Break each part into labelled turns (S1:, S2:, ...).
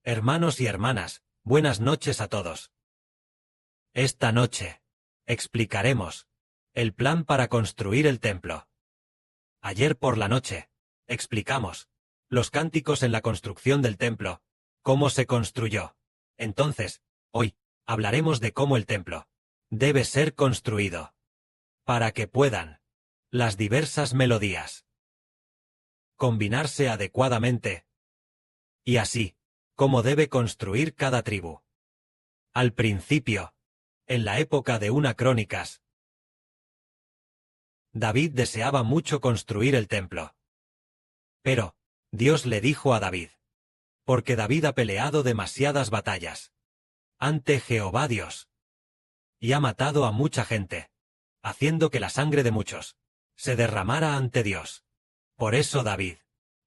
S1: Hermanos y hermanas, buenas noches a todos. Esta noche explicaremos el plan para construir el templo. Ayer por la noche explicamos los cánticos en la construcción del templo, cómo se construyó. Entonces, hoy hablaremos de cómo el templo debe ser construido para que puedan las diversas melodías combinarse adecuadamente y así cómo debe construir cada tribu. Al principio, en la época de una Crónicas, David deseaba mucho construir el templo. Pero Dios le dijo a David, porque David ha peleado demasiadas batallas ante Jehová Dios, y ha matado a mucha gente, haciendo que la sangre de muchos se derramara ante Dios. Por eso David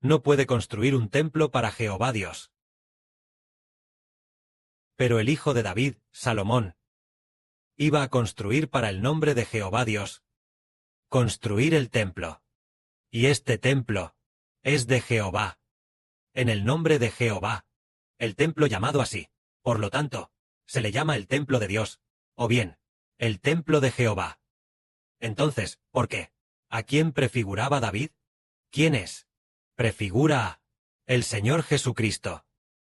S1: no puede construir un templo para Jehová Dios. Pero el hijo de David, Salomón, iba a construir para el nombre de Jehová Dios, construir el templo. Y este templo es de Jehová, en el nombre de Jehová, el templo llamado así. Por lo tanto, se le llama el templo de Dios, o bien, el templo de Jehová. Entonces, ¿por qué? ¿A quién prefiguraba David? ¿Quién es? Prefigura a el Señor Jesucristo.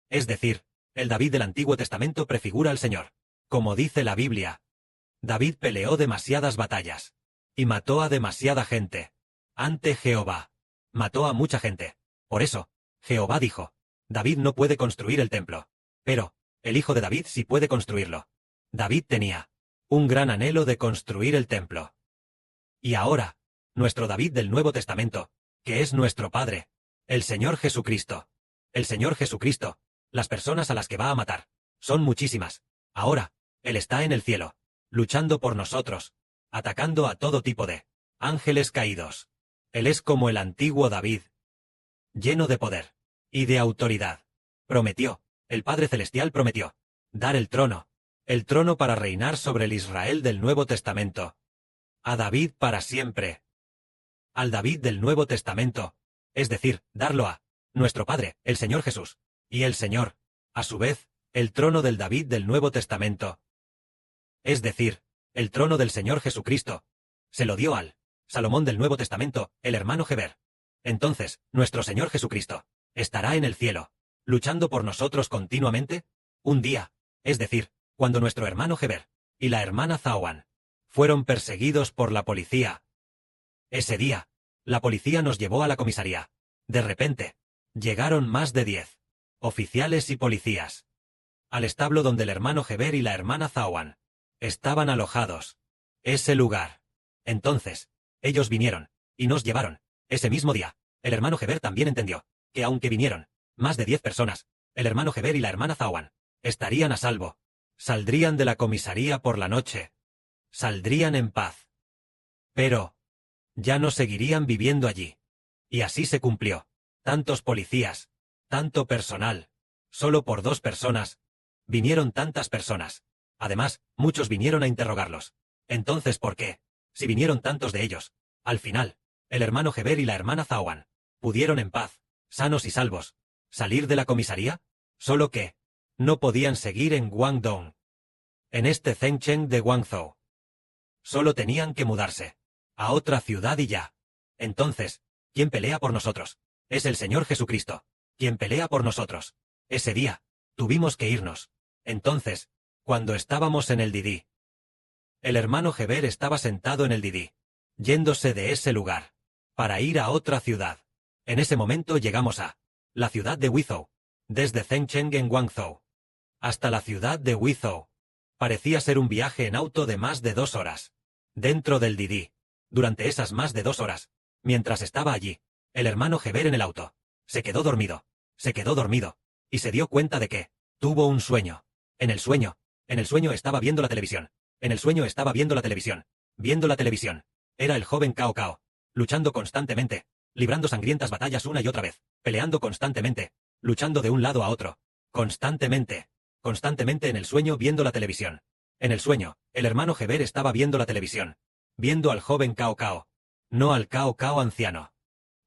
S1: Es decir, el David del Antiguo Testamento prefigura al Señor. Como dice la Biblia, David peleó demasiadas batallas y mató a demasiada gente ante Jehová. Mató a mucha gente. Por eso, Jehová dijo, David no puede construir el templo, pero el hijo de David sí puede construirlo. David tenía un gran anhelo de construir el templo. Y ahora, nuestro David del Nuevo Testamento, que es nuestro Padre, el Señor Jesucristo. El Señor Jesucristo, las personas a las que va a matar, son muchísimas. Ahora, Él está en el cielo, luchando por nosotros, atacando a todo tipo de ángeles caídos. Él es como el antiguo David, lleno de poder y de autoridad. Prometió, el Padre Celestial prometió, dar el trono para reinar sobre el Israel del Nuevo Testamento. A David para siempre. Al David del Nuevo Testamento, es decir, darlo a nuestro Padre, el Señor Jesús, y el Señor, a su vez, el trono del David del Nuevo Testamento. Es decir, el trono del Señor Jesucristo, se lo dio al Salomón del Nuevo Testamento, el hermano Heber. Entonces, nuestro Señor Jesucristo estará en el cielo, luchando por nosotros continuamente, un día, es decir, cuando nuestro hermano Heber y la hermana Zawan fueron perseguidos por la policía. Ese día, la policía nos llevó a la comisaría. De repente, llegaron más de 10 oficiales y policías al establo donde el hermano Heber y la hermana Zawan estaban alojados. Ese lugar. Entonces, ellos vinieron y nos llevaron. Ese mismo día, el hermano Heber también entendió que aunque vinieron más de 10 personas, el hermano Heber y la hermana Zawan estarían a salvo. Saldrían de la comisaría por la noche. Saldrían en paz. Pero ya no seguirían viviendo allí. Y así se cumplió. Tantos policías, tanto personal, solo por 2 personas, vinieron tantas personas. Además, muchos vinieron a interrogarlos. Entonces, ¿por qué? Si vinieron tantos de ellos, al final, el hermano Heber y la hermana Zawan pudieron en paz, sanos y salvos, salir de la comisaría, solo que no podían seguir en Guangdong, en este Zhengcheng de Guangzhou. Solo tenían que mudarse a otra ciudad y ya. Entonces, ¿quién pelea por nosotros? Es el Señor Jesucristo, quien pelea por nosotros. Ese día, tuvimos que irnos. Entonces, cuando estábamos en el Didi, el hermano Heber estaba sentado en el Didi, yéndose de ese lugar, para ir a otra ciudad. En ese momento llegamos a la ciudad de Wizhou, desde Zhengcheng en Guangzhou, hasta la ciudad de Wizhou. Parecía ser un viaje en auto de más de 2 horas. Dentro del Didi, durante esas más de 2 horas, mientras estaba allí, el hermano Heber en el auto, se quedó dormido, y se dio cuenta de que tuvo un sueño. En el sueño estaba viendo la televisión. Viendo la televisión. Era el joven Cao Cao, luchando constantemente, librando sangrientas batallas una y otra vez, peleando constantemente, luchando de un lado a otro, constantemente en el sueño viendo la televisión. En el sueño, el hermano Heber estaba viendo la televisión, viendo al joven Cao Cao, no al Cao Cao anciano,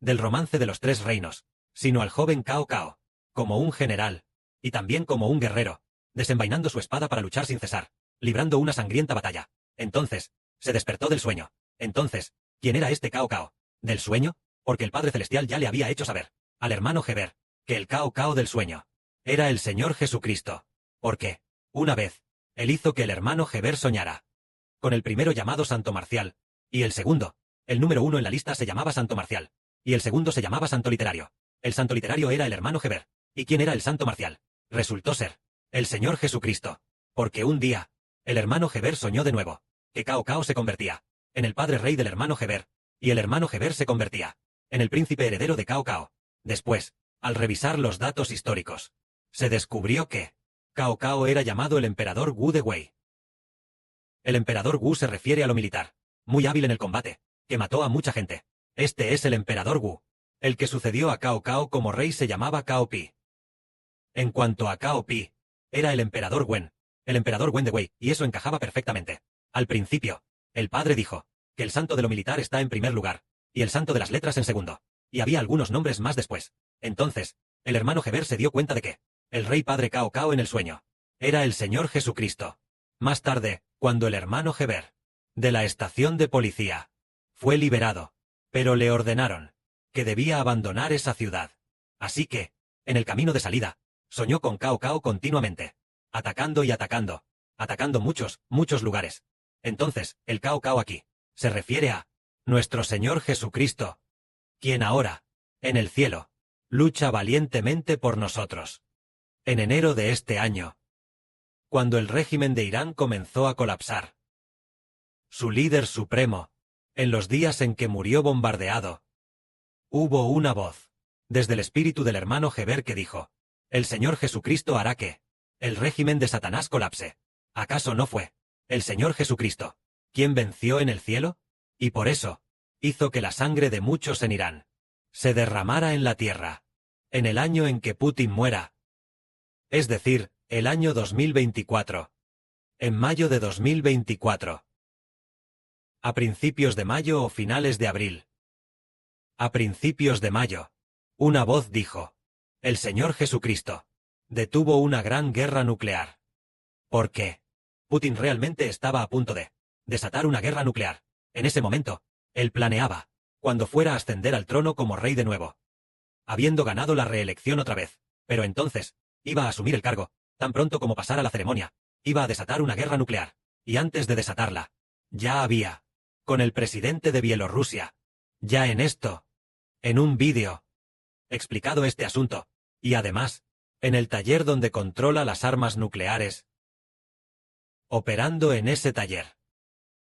S1: del romance de los 3 reinos, sino al joven Cao Cao, como un general, y también como un guerrero, desenvainando su espada para luchar sin cesar, librando una sangrienta batalla. Entonces, se despertó del sueño. Entonces, ¿quién era este Cao Cao? ¿Del sueño? Porque el Padre Celestial ya le había hecho saber, al hermano Heber, que el Cao Cao del sueño era el Señor Jesucristo. Porque, una vez, él hizo que el hermano Heber soñara con el primero llamado Santo Marcial, y el segundo, el número 1 en la lista se llamaba Santo Marcial, y el segundo se llamaba Santo Literario. El Santo Literario era el hermano Heber. ¿Y quién era el Santo Marcial? Resultó ser el Señor Jesucristo. Porque un día, el hermano Heber soñó de nuevo que Cao Cao se convertía en el padre rey del hermano Heber, y el hermano Heber se convertía en el príncipe heredero de Cao Cao. Después, al revisar los datos históricos, se descubrió que Cao Cao era llamado el emperador Wu de Wei. El emperador Wu se refiere a lo militar, muy hábil en el combate, que mató a mucha gente. Este es el emperador Wu. El que sucedió a Cao Cao como rey se llamaba Cao Pi. En cuanto a Cao Pi, era el emperador Wen de Wei, y eso encajaba perfectamente. Al principio, el padre dijo que el santo de lo militar está en primer lugar, y el santo de las letras en segundo, y había algunos nombres más después. Entonces, el hermano Heber se dio cuenta de que el rey padre Cao Cao en el sueño era el Señor Jesucristo. Más tarde, cuando el hermano Heber, de la estación de policía, fue liberado, pero le ordenaron que debía abandonar esa ciudad. Así que, en el camino de salida, soñó con Cao Cao continuamente, atacando y atacando muchos lugares. Entonces, el Cao Cao aquí se refiere a nuestro Señor Jesucristo, quien ahora, en el cielo, lucha valientemente por nosotros. En enero de este año, cuando el régimen de Irán comenzó a colapsar, su líder supremo, en los días en que murió bombardeado, hubo una voz desde el espíritu del hermano Heber que dijo: el Señor Jesucristo hará que el régimen de Satanás colapse. ¿Acaso no fue el Señor Jesucristo quien venció en el cielo? Y por eso, hizo que la sangre de muchos en Irán se derramara en la tierra, en el año en que Putin muera. Es decir, el año 2024. En mayo de 2024. A principios de mayo o finales de abril. A principios de mayo, una voz dijo: el Señor Jesucristo detuvo una gran guerra nuclear. ¿Por qué? Putin realmente estaba a punto de desatar una guerra nuclear. En ese momento, él planeaba, cuando fuera a ascender al trono como rey de nuevo, habiendo ganado la reelección otra vez, pero entonces, iba a asumir el cargo, tan pronto como pasara la ceremonia, iba a desatar una guerra nuclear, y antes de desatarla, ya había, con el presidente de Bielorrusia, ya en un vídeo, explicado este asunto, y además, en el taller donde controla las armas nucleares, operando en ese taller.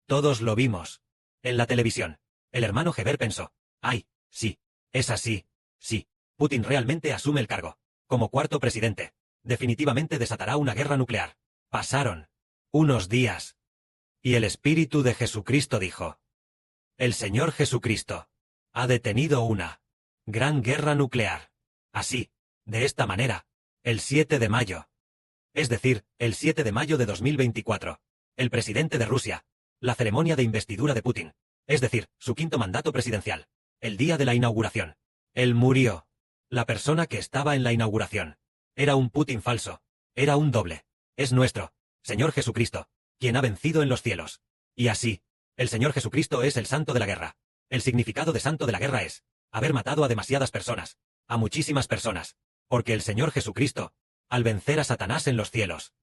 S1: Todos lo vimos, en la televisión. El hermano Heber pensó: ¡ay, sí, es así, sí, Putin realmente asume el cargo, como cuarto presidente, definitivamente desatará una guerra nuclear! Pasaron unos días, y el Espíritu de Jesucristo dijo: el Señor Jesucristo ha detenido una gran guerra nuclear. Así, de esta manera, el 7 de mayo. Es decir, el 7 de mayo de 2024, el presidente de Rusia, la ceremonia de investidura de Putin, es decir, su quinto mandato presidencial, el día de la inauguración, él murió. La persona que estaba en la inauguración era un Putin falso, era un doble. Es nuestro Señor Jesucristo quien ha vencido en los cielos. Y así, el Señor Jesucristo es el santo de la guerra. El significado de santo de la guerra es haber matado a demasiadas personas, a muchísimas personas, porque el Señor Jesucristo, al vencer a Satanás en los cielos,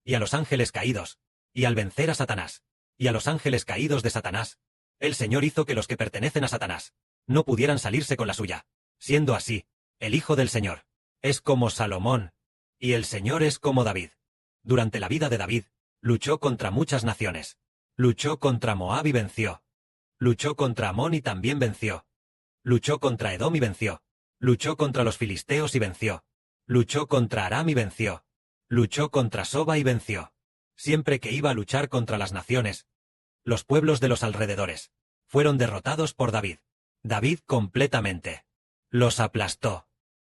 S1: y a los ángeles caídos, y al vencer a Satanás, y a los ángeles caídos de Satanás, el Señor hizo que los que pertenecen a Satanás no pudieran salirse con la suya. Siendo así, el Hijo del Señor es como Salomón, y el Señor es como David. Durante la vida de David, luchó contra muchas naciones. Luchó contra Moab y venció. Luchó contra Amón y también venció. Luchó contra Edom y venció. Luchó contra los filisteos y venció. Luchó contra Aram y venció. Luchó contra Soba y venció. Siempre que iba a luchar contra las naciones, los pueblos de los alrededores fueron derrotados por David. David completamente los aplastó.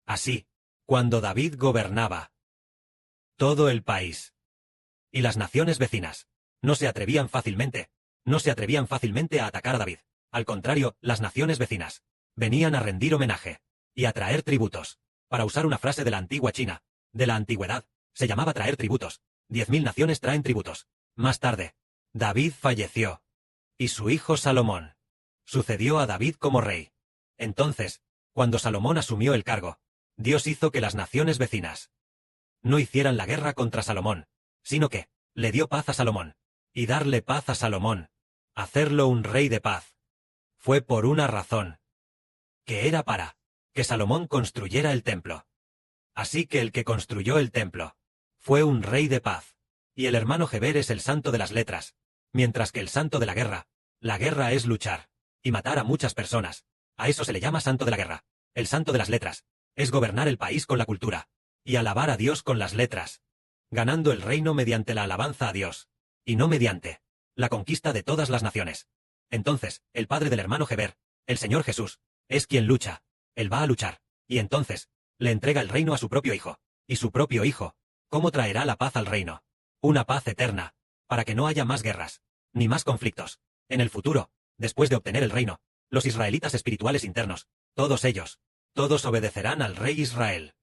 S1: Así, cuando David gobernaba todo el país, y las naciones vecinas no se atrevían fácilmente a atacar a David. Al contrario, las naciones vecinas venían a rendir homenaje y a traer tributos. Para usar una frase de la antigua China, de la antigüedad, se llamaba traer tributos. 10.000 naciones traen tributos. Más tarde, David falleció. Y su hijo Salomón sucedió a David como rey. Entonces, cuando Salomón asumió el cargo, Dios hizo que las naciones vecinas no hicieran la guerra contra Salomón, sino que le dio paz a Salomón. Y darle paz a Salomón, hacerlo un rey de paz, fue por una razón, que era para que Salomón construyera el templo. Así que el que construyó el templo fue un rey de paz. Y el hermano Heber es el santo de las letras, mientras que el santo de la guerra es luchar y matar a muchas personas. A eso se le llama santo de la guerra. El santo de las letras es gobernar el país con la cultura y alabar a Dios con las letras, ganando el reino mediante la alabanza a Dios, y no mediante la conquista de todas las naciones. Entonces, el padre del hermano Heber, el Señor Jesús, es quien lucha. Él va a luchar, y entonces le entrega el reino a su propio hijo. Y su propio hijo, ¿cómo traerá la paz al reino? Una paz eterna, para que no haya más guerras, ni más conflictos. En el futuro, después de obtener el reino, los israelitas espirituales internos, todos ellos, todos obedecerán al rey Israel.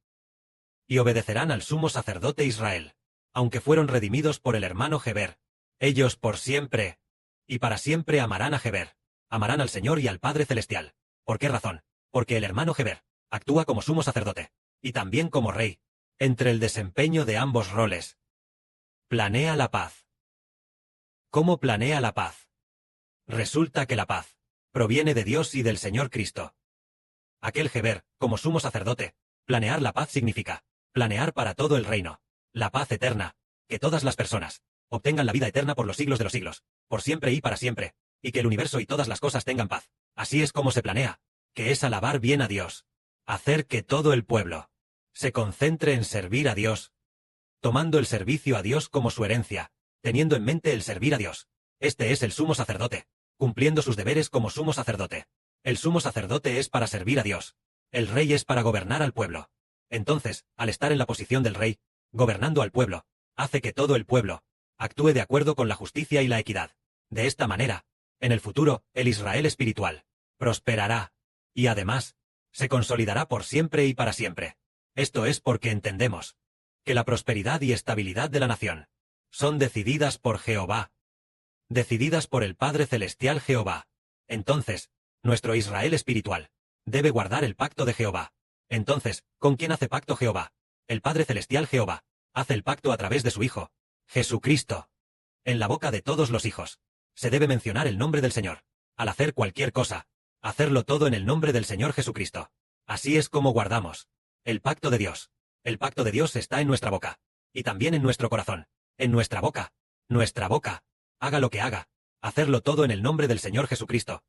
S1: Y obedecerán al sumo sacerdote Israel, aunque fueron redimidos por el hermano Heber. Ellos por siempre y para siempre amarán a Heber, amarán al Señor y al Padre Celestial. ¿Por qué razón? Porque el hermano Heber actúa como sumo sacerdote, y también como rey. Entre el desempeño de ambos roles, planea la paz. ¿Cómo planea la paz? Resulta que la paz proviene de Dios y del Señor Cristo. Aquel Heber, como sumo sacerdote, planear la paz significa planear para todo el reino, la paz eterna, que todas las personas obtengan la vida eterna por los siglos de los siglos, por siempre y para siempre, y que el universo y todas las cosas tengan paz. Así es como se planea, que es alabar bien a Dios, hacer que todo el pueblo se concentre en servir a Dios, tomando el servicio a Dios como su herencia, teniendo en mente el servir a Dios. Este es el sumo sacerdote, cumpliendo sus deberes como sumo sacerdote. El sumo sacerdote es para servir a Dios. El rey es para gobernar al pueblo. Entonces, al estar en la posición del rey, gobernando al pueblo, hace que todo el pueblo actúe de acuerdo con la justicia y la equidad. De esta manera, en el futuro, el Israel espiritual prosperará, y además, se consolidará por siempre y para siempre. Esto es porque entendemos que la prosperidad y estabilidad de la nación son decididas por Jehová, decididas por el Padre Celestial Jehová. Entonces, nuestro Israel espiritual debe guardar el pacto de Jehová. Entonces, ¿con quién hace pacto Jehová? El Padre Celestial Jehová hace el pacto a través de su Hijo, Jesucristo. En la boca de todos los hijos se debe mencionar el nombre del Señor. Al hacer cualquier cosa, hacerlo todo en el nombre del Señor Jesucristo. Así es como guardamos el pacto de Dios. El pacto de Dios está en nuestra boca, y también en nuestro corazón. En nuestra boca, haga lo que haga, hacerlo todo en el nombre del Señor Jesucristo,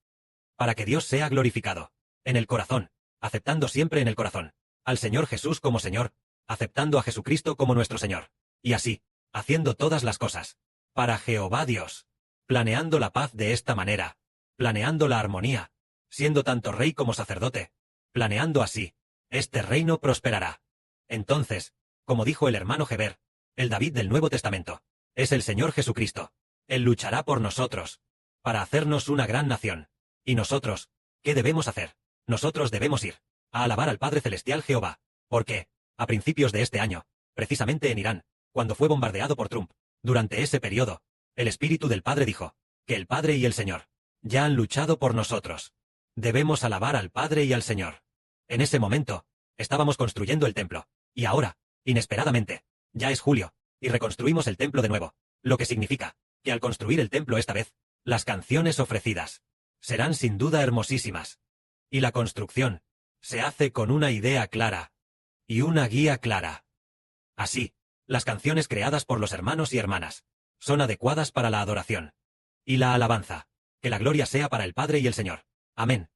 S1: para que Dios sea glorificado. En el corazón, aceptando siempre en el corazón al Señor Jesús como Señor, aceptando a Jesucristo como nuestro Señor, y así, haciendo todas las cosas para Jehová Dios, planeando la paz de esta manera, planeando la armonía, siendo tanto rey como sacerdote, planeando así, este reino prosperará. Entonces, como dijo el hermano Heber, el David del Nuevo Testamento, es el Señor Jesucristo. Él luchará por nosotros, para hacernos una gran nación. ¿Y nosotros, qué debemos hacer? Nosotros debemos ir a alabar al Padre Celestial Jehová, porque, a principios de este año, precisamente en Irán, cuando fue bombardeado por Trump, durante ese periodo, el Espíritu del Padre dijo, que el Padre y el Señor ya han luchado por nosotros. Debemos alabar al Padre y al Señor. En ese momento, estábamos construyendo el templo, y ahora, inesperadamente, ya es julio, y reconstruimos el templo de nuevo, lo que significa que al construir el templo esta vez, las canciones ofrecidas serán sin duda hermosísimas. Y la construcción se hace con una idea clara y una guía clara. Así, las canciones creadas por los hermanos y hermanas son adecuadas para la adoración y la alabanza. Que la gloria sea para el Padre y el Señor. Amén.